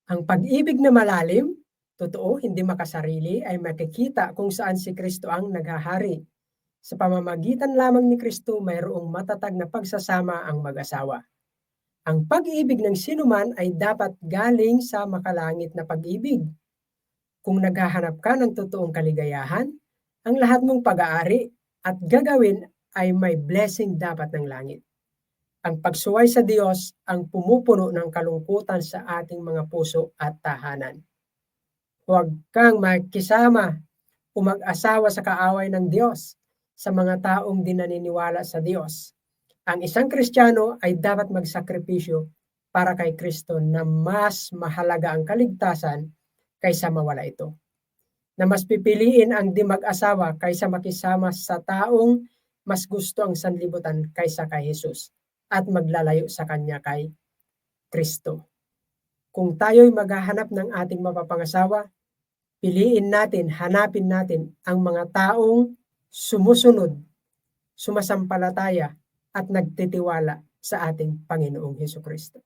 Ang pag-ibig na malalim, totoo, hindi makasarili, ay makikita kung saan si Kristo ang naghahari. Sa pamamagitan lamang ni Kristo, mayroong matatag na pagsasama ang mag-asawa. Ang pag-ibig ng sinuman ay dapat galing sa makalangit na pag-ibig. Kung naghahanap ka ng totoong kaligayahan, ang lahat mong pag-aari at gagawin ay may blessing dapat ng langit. Ang pagsuway sa Diyos ang pumupuno ng kalungkutan sa ating mga puso at tahanan. Huwag kang makisama o mag-asawa sa kaaway ng Diyos sa mga taong di naniniwala sa Diyos. Ang isang Kristiyano ay dapat magsakripisyo para kay Kristo na mas mahalaga ang kaligtasan kaysa mawala ito. Na mas pipiliin ang di mag-asawa kaysa makisama sa taong mas gusto ang sanlibutan kaysa kay Jesus at maglalayo sa kanya kay Kristo. Kung tayo'y maghahanap ng ating mapapangasawa, piliin natin, hanapin natin ang mga taong sumusunod, sumasampalataya at nagtitiwala sa ating Panginoong Hesukristo.